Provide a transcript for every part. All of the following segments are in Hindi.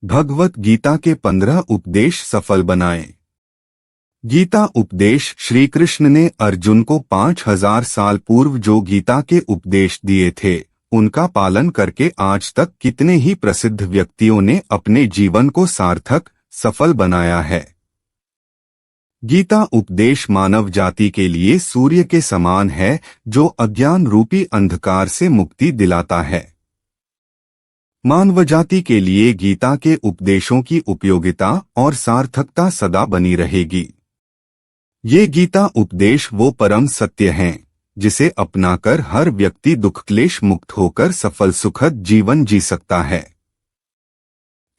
भगवत गीता के 15 उपदेश सफल बनाएं। गीता उपदेश। श्री कृष्ण ने अर्जुन को 5000 साल पूर्व जो गीता के उपदेश दिए थे, उनका पालन करके आज तक कितने ही प्रसिद्ध व्यक्तियों ने अपने जीवन को सार्थक, सफल बनाया है। गीता उपदेश मानव जाति के लिए सूर्य के समान है, जो अज्ञान रूपी अंधकार से मुक्ति दिलाता है। मानव जाति के लिए गीता के उपदेशों की उपयोगिता और सार्थकता सदा बनी रहेगी। ये गीता उपदेश वो परम सत्य हैं, जिसे अपनाकर हर व्यक्ति दुख क्लेश मुक्त होकर सफल सुखद जीवन जी सकता है।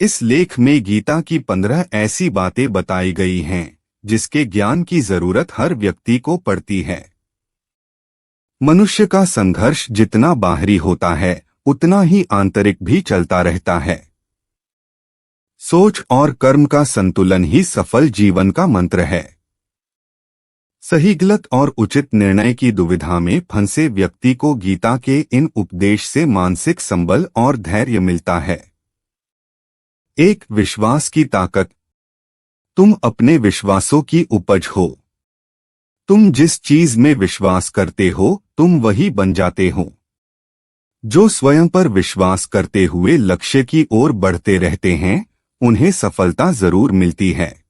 इस लेख में गीता की 15 ऐसी बातें बताई गई हैं, जिसके ज्ञान की जरूरत हर व्यक्ति को पड़ती है। मनुष्य का संघर्ष जितना बाहरी होता है, उतना ही आंतरिक भी चलता रहता है। सोच और कर्म का संतुलन ही सफल जीवन का मंत्र है। सही गलत और उचित निर्णय की दुविधा में फंसे व्यक्ति को गीता के इन उपदेश से मानसिक संबल और धैर्य मिलता है। एक विश्वास की ताकत। तुम अपने विश्वासों की उपज हो। तुम जिस चीज में विश्वास करते हो, तुम वही बन जाते हो। जो स्वयं पर विश्वास करते हुए लक्ष्य की ओर बढ़ते रहते हैं, उन्हें सफलता जरूर मिलती है।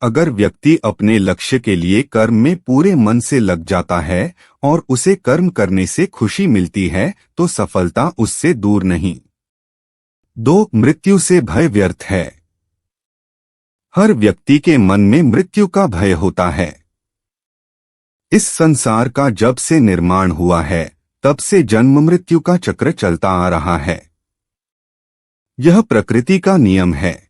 अगर व्यक्ति अपने लक्ष्य के लिए कर्म में पूरे मन से लग जाता है और उसे कर्म करने से खुशी मिलती है, तो सफलता उससे दूर नहीं। 2. मृत्यु से भय व्यर्थ है। हर व्यक्ति के मन में मृत्यु का भय होता है। इस संसार का जब से निर्माण हुआ है, तब से जन्म मृत्यु का चक्र चलता आ रहा है। यह प्रकृति का नियम है।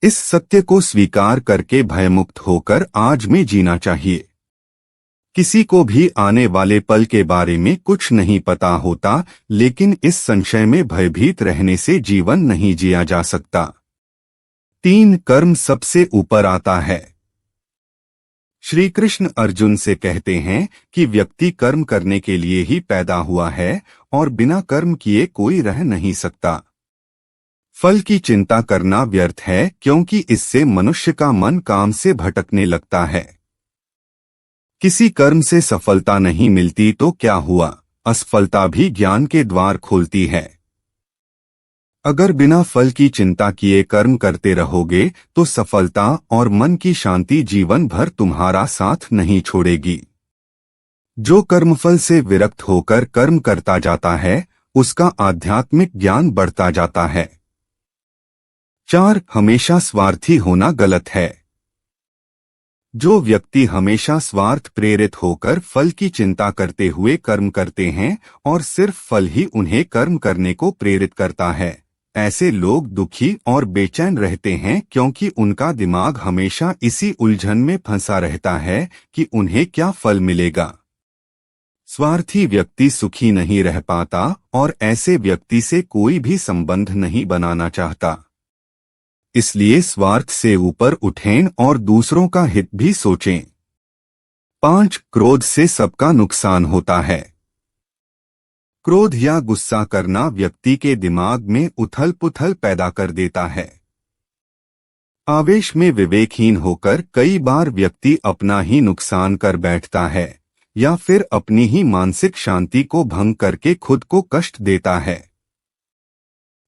इस सत्य को स्वीकार करके भयमुक्त होकर आज में जीना चाहिए। किसी को भी आने वाले पल के बारे में कुछ नहीं पता होता, लेकिन इस संशय में भयभीत रहने से जीवन नहीं जिया जा सकता। 3. कर्म सबसे ऊपर आता है। श्री कृष्ण अर्जुन से कहते हैं कि व्यक्ति कर्म करने के लिए ही पैदा हुआ है और बिना कर्म किए कोई रह नहीं सकता। फल की चिंता करना व्यर्थ है, क्योंकि इससे मनुष्य का मन काम से भटकने लगता है। किसी कर्म से सफलता नहीं मिलती तो क्या हुआ, असफलता भी ज्ञान के द्वार खोलती है। अगर बिना फल की चिंता किए कर्म करते रहोगे, तो सफलता और मन की शांति जीवन भर तुम्हारा साथ नहीं छोड़ेगी। जो कर्मफल से विरक्त होकर कर्म करता जाता है, उसका आध्यात्मिक ज्ञान बढ़ता जाता है। 4. हमेशा स्वार्थी होना गलत है। जो व्यक्ति हमेशा स्वार्थ प्रेरित होकर फल की चिंता करते हुए कर्म करते हैं और सिर्फ फल ही उन्हें कर्म करने को प्रेरित करता है, ऐसे लोग दुखी और बेचैन रहते हैं, क्योंकि उनका दिमाग हमेशा इसी उलझन में फंसा रहता है कि उन्हें क्या फल मिलेगा। स्वार्थी व्यक्ति सुखी नहीं रह पाता और ऐसे व्यक्ति से कोई भी संबंध नहीं बनाना चाहता। इसलिए स्वार्थ से ऊपर उठें और दूसरों का हित भी सोचें। 5. क्रोध से सबका नुकसान होता है। क्रोध या गुस्सा करना व्यक्ति के दिमाग में उथल पुथल पैदा कर देता है। आवेश में विवेकहीन होकर कई बार व्यक्ति अपना ही नुकसान कर बैठता है, या फिर अपनी ही मानसिक शांति को भंग करके खुद को कष्ट देता है।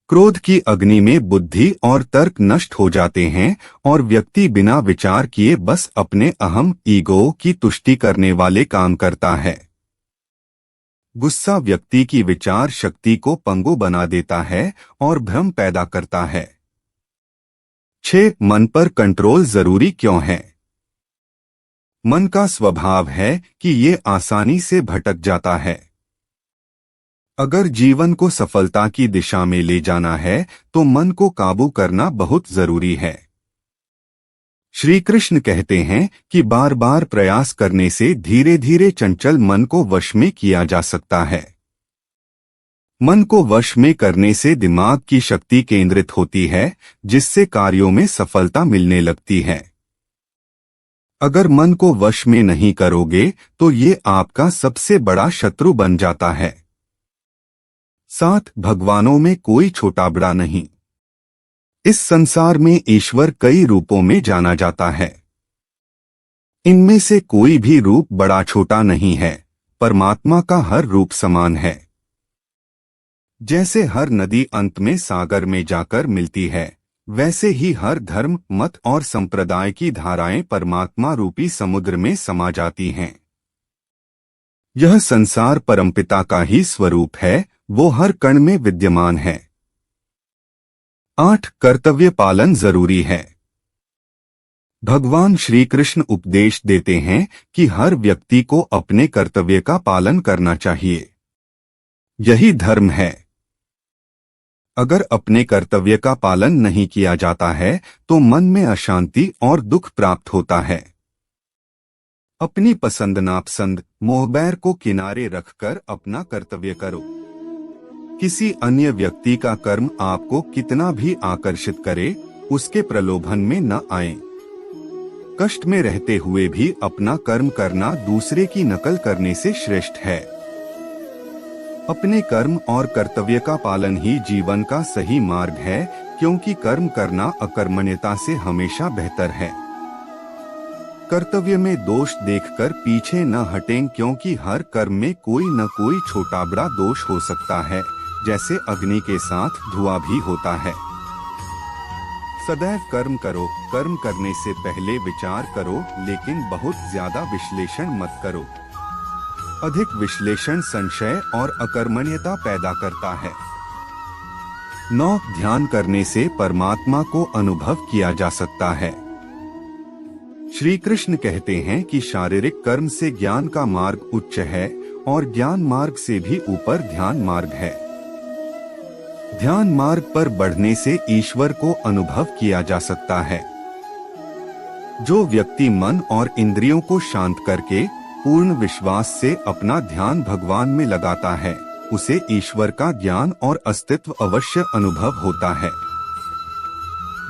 क्रोध की अग्नि में बुद्धि और तर्क नष्ट हो जाते हैं और व्यक्ति बिना विचार किए बस अपने अहम ईगो की तुष्टि करने वाले काम करता है। गुस्सा व्यक्ति की विचार शक्ति को पंगु बना देता है और भ्रम पैदा करता है। 6. मन पर कंट्रोल जरूरी क्यों है। मन का स्वभाव है कि ये आसानी से भटक जाता है। अगर जीवन को सफलता की दिशा में ले जाना है, तो मन को काबू करना बहुत जरूरी है। श्री कृष्ण कहते हैं कि बार बार प्रयास करने से धीरे धीरे चंचल मन को वश में किया जा सकता है। मन को वश में करने से दिमाग की शक्ति केंद्रित होती है, जिससे कार्यों में सफलता मिलने लगती है। अगर मन को वश में नहीं करोगे, तो ये आपका सबसे बड़ा शत्रु बन जाता है। 7 भगवानों में कोई छोटा बड़ा नहीं। इस संसार में ईश्वर कई रूपों में जाना जाता है। इनमें से कोई भी रूप बड़ा छोटा नहीं है। परमात्मा का हर रूप समान है। जैसे हर नदी अंत में सागर में जाकर मिलती है, वैसे ही हर धर्म, मत और संप्रदाय की धाराएं परमात्मा रूपी समुद्र में समा जाती हैं। यह संसार परमपिता का ही स्वरूप है, वो हर कण में विद्यमान है। 8 कर्तव्य पालन जरूरी है। भगवान श्री कृष्ण उपदेश देते हैं कि हर व्यक्ति को अपने कर्तव्य का पालन करना चाहिए। यही धर्म है। अगर अपने कर्तव्य का पालन नहीं किया जाता है तो मन में अशांति और दुख प्राप्त होता है। अपनी पसंद नापसंद, मोहबैर को किनारे रखकर अपना कर्तव्य करो। किसी अन्य व्यक्ति का कर्म आपको कितना भी आकर्षित करे, उसके प्रलोभन में न आए। कष्ट में रहते हुए भी अपना कर्म करना दूसरे की नकल करने से श्रेष्ठ है। अपने कर्म और कर्तव्य का पालन ही जीवन का सही मार्ग है, क्योंकि कर्म करना अकर्मण्यता से हमेशा बेहतर है। कर्तव्य में दोष देखकर पीछे न हटें, क्योंकि हर कर्म में कोई न कोई छोटा बड़ा दोष हो सकता है। जैसे अग्नि के साथ धुआं भी होता है। सदैव कर्म करो। कर्म करने से पहले विचार करो, लेकिन बहुत ज्यादा विश्लेषण मत करो। अधिक विश्लेषण संशय और अकर्मण्यता पैदा करता है। 9 ध्यान करने से परमात्मा को अनुभव किया जा सकता है। श्री कृष्ण कहते हैं कि शारीरिक कर्म से ज्ञान का मार्ग उच्च है और ज्ञान मार्ग से भी ऊपर ध्यान मार्ग है। ध्यान मार्ग पर बढ़ने से ईश्वर को अनुभव किया जा सकता है। जो व्यक्ति मन और इंद्रियों को शांत करके पूर्ण विश्वास से अपना ध्यान भगवान में लगाता है, उसे ईश्वर का ज्ञान और अस्तित्व अवश्य अनुभव होता है।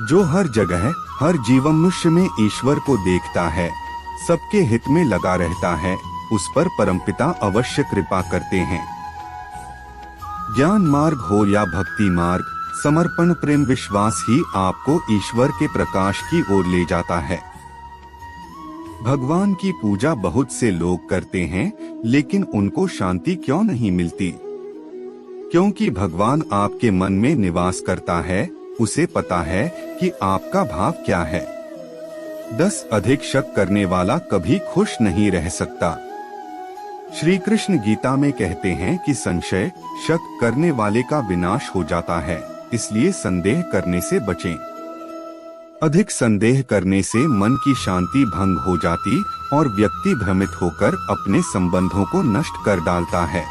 जो हर जगह हर जीवन मनुष्य में ईश्वर को देखता है, सबके हित में लगा रहता है, उस पर परमपिता अवश्य कृपा करते हैं। ज्ञान मार्ग हो या भक्ति मार्ग, समर्पण प्रेम विश्वास ही आपको ईश्वर के प्रकाश की ओर ले जाता है। भगवान की पूजा बहुत से लोग करते हैं, लेकिन उनको शांति क्यों नहीं मिलती? क्योंकि भगवान आपके मन में निवास करता है, उसे पता है कि आपका भाव क्या है। 10 अधिक शक करने वाला कभी खुश नहीं रह सकता। श्री कृष्ण गीता में कहते हैं कि संशय, शक करने वाले का विनाश हो जाता है, इसलिए संदेह करने से बचें। अधिक संदेह करने से मन की शांति भंग हो जाती और व्यक्ति भ्रमित होकर अपने संबंधों को नष्ट कर डालता है।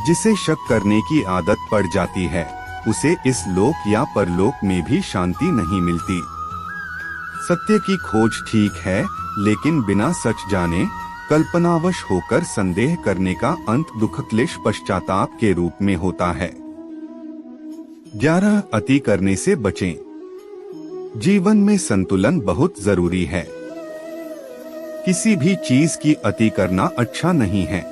जिसे शक करने की आदत पड़ जाती है, उसे इस लोक या परलोक में भी शांति नहीं मिलती। सत्य की खोज ठीक है, लेकिन बिना सच जाने कल्पनावश होकर संदेह करने का अंत दुख क्लेश पश्चाताप के रूप में होता है। 11 अति करने से बचें। जीवन में संतुलन बहुत जरूरी है। किसी भी चीज की अति करना अच्छा नहीं है।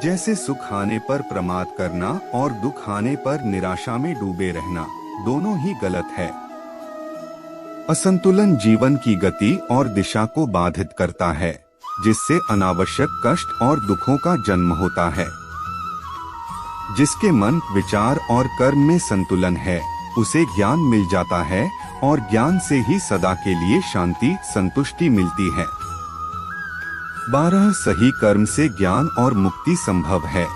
जैसे सुख आने पर प्रमाद करना और दुख आने पर निराशा में डूबे रहना, दोनों ही गलत है। असंतुलन जीवन की गति और दिशा को बाधित करता है, जिससे अनावश्यक कष्ट और दुखों का जन्म होता है। जिसके मन, विचार और कर्म में संतुलन है, उसे ज्ञान मिल जाता है और ज्ञान से ही सदा के लिए शांति, संतुष्टि मिलती है। 12 सही कर्म से ज्ञान और मुक्ति संभव है।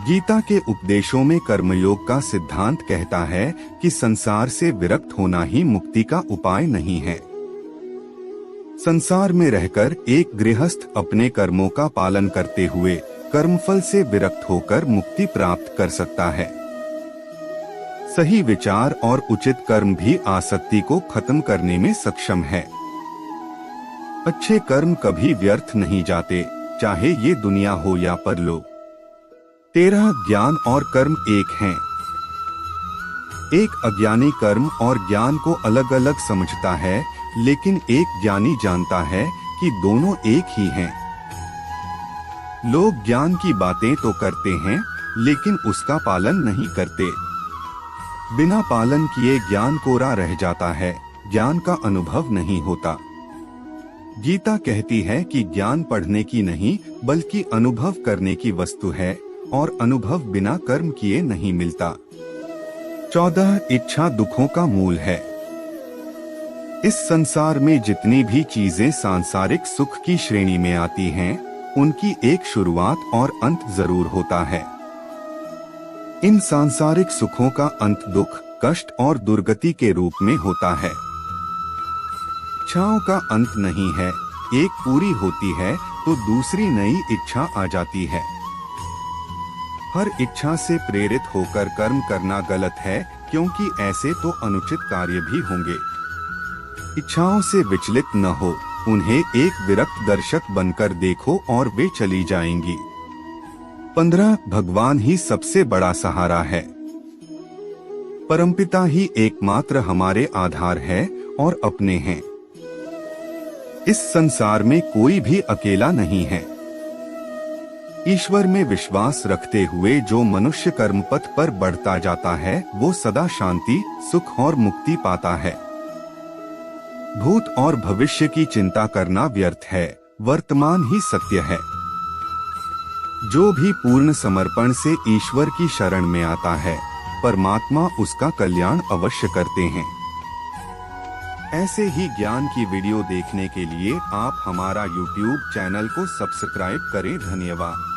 गीता के उपदेशों में कर्मयोग का सिद्धांत कहता है कि संसार से विरक्त होना ही मुक्ति का उपाय नहीं है। संसार में रहकर एक गृहस्थ अपने कर्मों का पालन करते हुए कर्मफल से विरक्त होकर मुक्ति प्राप्त कर सकता है। सही विचार और उचित कर्म भी आसक्ति को खत्म करने में सक्षम है। अच्छे कर्म कभी व्यर्थ नहीं जाते, चाहे ये दुनिया हो या परलोक। 13 ज्ञान और कर्म एक हैं। एक अज्ञानी कर्म और ज्ञान को अलग अलग समझता है, लेकिन एक ज्ञानी जानता है कि दोनों एक ही हैं। लोग ज्ञान की बातें तो करते हैं, लेकिन उसका पालन नहीं करते। बिना पालन किए ज्ञान कोरा रह जाता है, ज्ञान का अनुभव नहीं होता। गीता कहती है कि ज्ञान पढ़ने की नहीं, बल्कि अनुभव करने की वस्तु है, और अनुभव बिना कर्म किए नहीं मिलता। 14 इच्छा दुखों का मूल है। इस संसार में जितनी भी चीजें सांसारिक सुख की श्रेणी में आती हैं, उनकी एक शुरुआत और अंत जरूर होता है। इन सांसारिक सुखों का अंत दुख, कष्ट और दुर्गति के रूप में होता है। इच्छाओं का अंत नहीं है, एक पूरी होती है तो दूसरी नई इच्छा आ जाती है। हर इच्छा से प्रेरित होकर कर्म करना गलत है, क्योंकि ऐसे तो अनुचित कार्य भी होंगे। इच्छाओं से विचलित न हो, उन्हें एक विरक्त दर्शक बनकर देखो और वे चली जाएंगी। 15 भगवान ही सबसे बड़ा सहारा है। परमपिता ही एकमात्र हमारे आधार है और अपने हैं। इस संसार में कोई भी अकेला नहीं है। ईश्वर में विश्वास रखते हुए जो मनुष्य कर्म पथ पर बढ़ता जाता है, वो सदा शांति, सुख और मुक्ति पाता है। भूत और भविष्य की चिंता करना व्यर्थ है, वर्तमान ही सत्य है। जो भी पूर्ण समर्पण से ईश्वर की शरण में आता है, परमात्मा उसका कल्याण अवश्य करते हैं। ऐसे ही ज्ञान की वीडियो देखने के लिए आप हमारा YouTube चैनल को सब्सक्राइब करें। धन्यवाद।